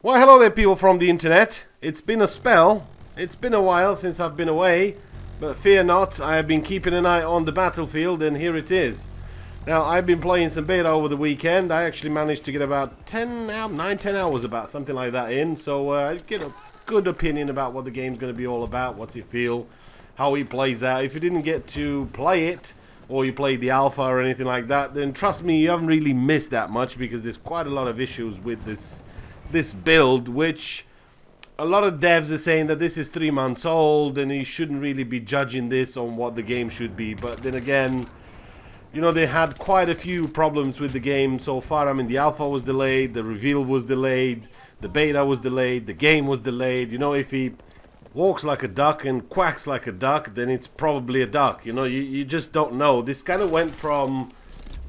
Well, hello there, people from the internet. It's been a spell. It's been a while since I've been away, but fear not, I have been keeping an eye on the battlefield, and here it is. Now, I've been playing some beta over the weekend. I actually managed to get about 9, 10 hours about, something like that in, so I get a good opinion about what the game's going to be all about, what's it feel, how it plays out. If you didn't get to play it, or you played the alpha or anything like that, then trust me, you haven't really missed that much, because there's quite a lot of issues with this build, which a lot of devs are saying that this is 3 months old and you shouldn't really be judging this on what the game should be. But then again, you know, they had quite a few problems with the game so far. I mean, the alpha was delayed, the reveal was delayed, the beta was delayed, the game was delayed. You know, if he walks like a duck and quacks like a duck, then it's probably a duck. You know, you just don't know. This kind of went from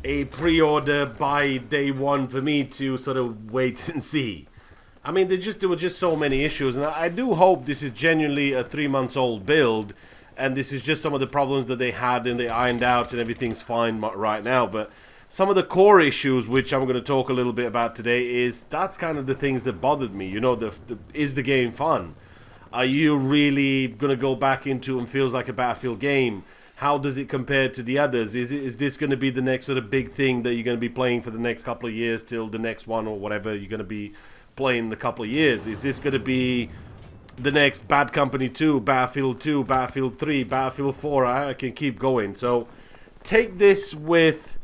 a pre-order by day one for me to sort of wait and see. I mean, there were just so many issues, and I do hope this is genuinely a 3 months old build, and this is just some of the problems that they had and they ironed out, and everything's fine right now. But some of the core issues, which I'm going to talk a little bit about today, that's kind of the things that bothered me. You know, is the game fun? Are you really going to go back into and feels like a Battlefield game? How does it compare to the others? Is this going to be the next sort of big thing that you're going to be playing for the next couple of years till the next one or whatever you're going to be playing in a couple of years? Is this going to be the next Bad Company 2, Battlefield 2, Battlefield 3, Battlefield 4? I can keep going. So take this with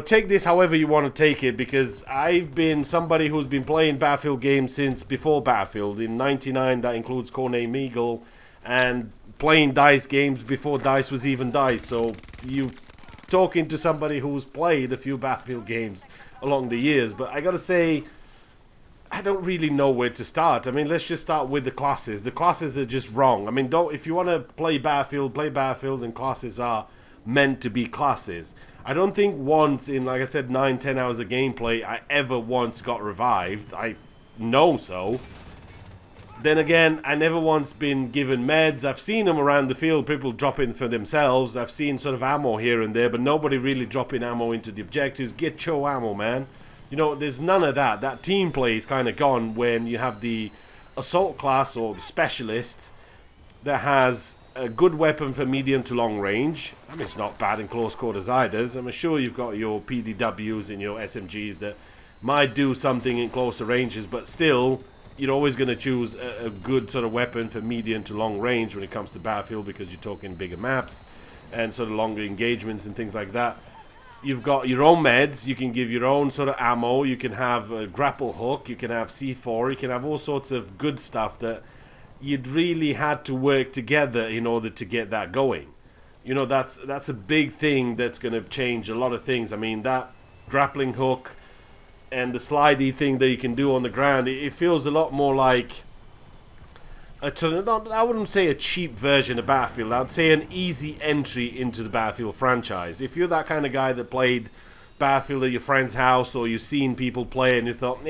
take this however you want to take it, because I've been somebody who's been playing Battlefield games since before Battlefield. In '99, that includes Codename Eagle, and playing DICE games before DICE was even DICE. So you talking to somebody who's played a few Battlefield games along the years. But I gotta say, I don't really know where to start. I mean, let's just start with the classes. The classes are just wrong. I mean, if you want to play Battlefield, and classes are meant to be classes. I don't think once in, like I said, 9, 10 hours of gameplay, I ever once got revived. I know so. Then again, I never once been given meds. I've seen them around the field, people dropping for themselves. I've seen sort of ammo here and there, but nobody really dropping ammo into the objectives. Get your ammo, man. You know, there's none of that. That team play is kind of gone when you have the assault class or specialist that has a good weapon for medium to long range. I mean, it's not bad in close quarters either. I'm sure you've got your PDWs and your SMGs that might do something in closer ranges, but still, you're always going to choose a good sort of weapon for medium to long range when it comes to Battlefield, because you're talking bigger maps and sort of longer engagements and things like that. You've got your own meds. You can give your own sort of ammo. You can have a grapple hook. You can have C4. You can have all sorts of good stuff that you'd really had to work together in order to get that going. You know, that's a big thing that's going to change a lot of things. I mean, that grappling hook and the slidey thing that you can do on the ground, it feels a lot more like I wouldn't say a cheap version of Battlefield. I'd say an easy entry into the Battlefield franchise. If you're that kind of guy that played Battlefield at your friend's house, or you've seen people play and you thought,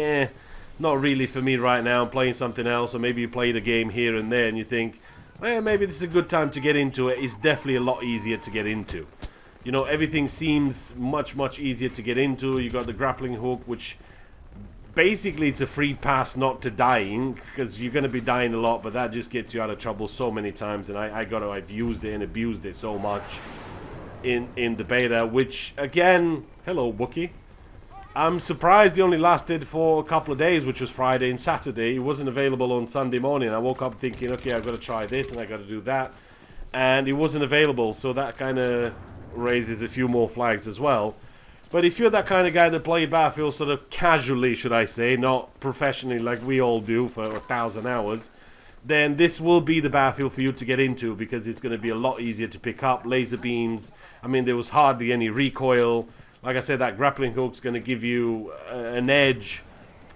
not really for me right now, I'm playing something else, or maybe you played a game here and there and you think, well, maybe this is a good time to get into it, it's definitely a lot easier to get into. You know, everything seems much, much easier to get into. You got the grappling hook, which basically it's a free pass not to dying, because you're going to be dying a lot, but that just gets you out of trouble so many times, and I've used it and abused it so much in the beta, which, again, hello, Wookie. I'm surprised it only lasted for a couple of days, which was Friday and Saturday. It wasn't available on Sunday morning. I woke up thinking, okay, I've got to try this and I've got to do that. And it wasn't available, so that kind of raises a few more flags as well. But if you're that kind of guy that played Battlefield sort of casually, should I say, not professionally like we all do for 1,000 hours, then this will be the Battlefield for you to get into, because it's going to be a lot easier to pick up. Laser beams, I mean, there was hardly any recoil. Like I said, that grappling hook's going to give you an edge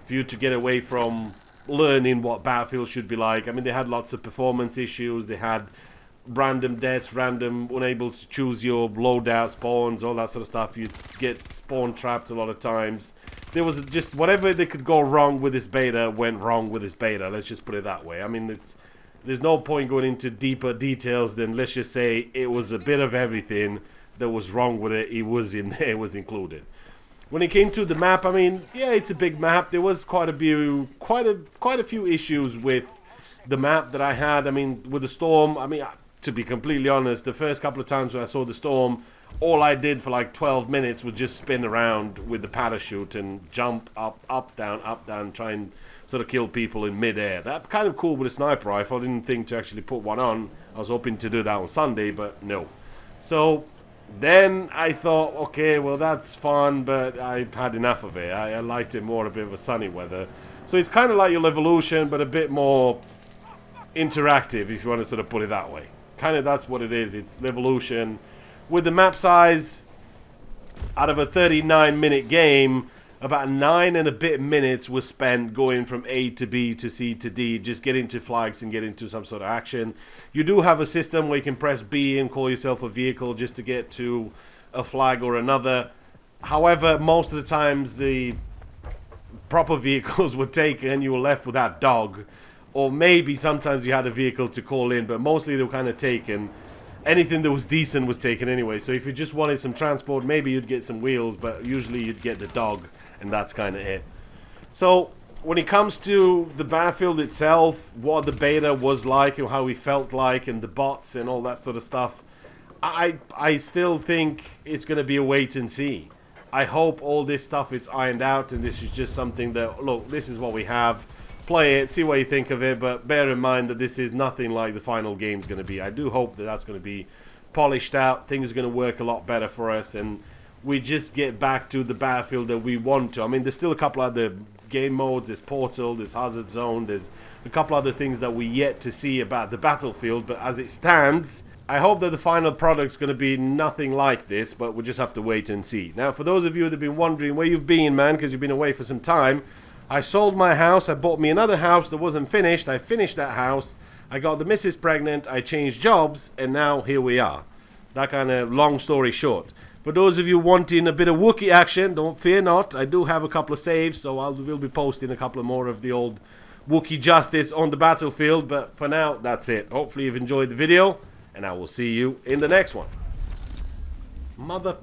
for you to get away from learning what Battlefield should be like. I mean, they had lots of performance issues. They had random deaths, unable to choose your loadout spawns, all that sort of stuff. You get spawn trapped a lot of times. There was just whatever they could go wrong with this beta went wrong with this beta. Let's just put it that way. I mean, there's no point going into deeper details than, let's just say, it was a bit of everything that was wrong with it. It was in there, it was included. When it came to the map, I mean, yeah, it's a big map. There was quite a few issues with the map that I had. I mean, with the storm, I mean, to be completely honest, the first couple of times when I saw the storm, all I did for like 12 minutes was just spin around with the parachute and jump up, down, try and sort of kill people in mid-air. That's kind of cool with a sniper rifle. I didn't think to actually put one on. I was hoping to do that on Sunday, but no. So then I thought, okay, well, that's fun, but I've had enough of it. I liked it more a bit of a sunny weather. So it's kind of like your Evolution, but a bit more interactive, if you want to sort of put it that way. Kind of that's what it is. It's Evolution. With the map size, out of a 39-minute game, about 9 and a bit minutes was spent going from A to B to C to D, just get into flags and get into some sort of action. You do have a system where you can press B and call yourself a vehicle just to get to a flag or another. However, most of the times the proper vehicles were taken and you were left with that dog. Or maybe sometimes you had a vehicle to call in, but mostly they were kind of taken. Anything that was decent was taken anyway. So if you just wanted some transport, maybe you'd get some wheels, but usually you'd get the dog, and that's kind of it. So when it comes to the battlefield itself, what the beta was like and how we felt like, and the bots and all that sort of stuff, I still think it's going to be a wait and see. I hope all this stuff is ironed out, and this is just something that, look, this is what we have. Play it, see what you think of it, but bear in mind that this is nothing like the final game's going to be. I do hope that that's going to be polished out, things are going to work a lot better for us, and we just get back to the battlefield that we want to. I mean, there's still a couple other game modes, there's Portal, there's Hazard Zone, there's a couple other things that we yet to see about the battlefield, but as it stands, I hope that the final product's going to be nothing like this, but we'll just have to wait and see. Now, for those of you that have been wondering where you've been, man, because you've been away for some time, I sold my house, I bought me another house that wasn't finished, I finished that house, I got the missus pregnant, I changed jobs, and now here we are. That kind of long story short. For those of you wanting a bit of Wookiee action, don't fear not, I do have a couple of saves, so we'll be posting a couple of more of the old Wookiee justice on the battlefield, but for now, that's it. Hopefully you've enjoyed the video, and I will see you in the next one. Mother...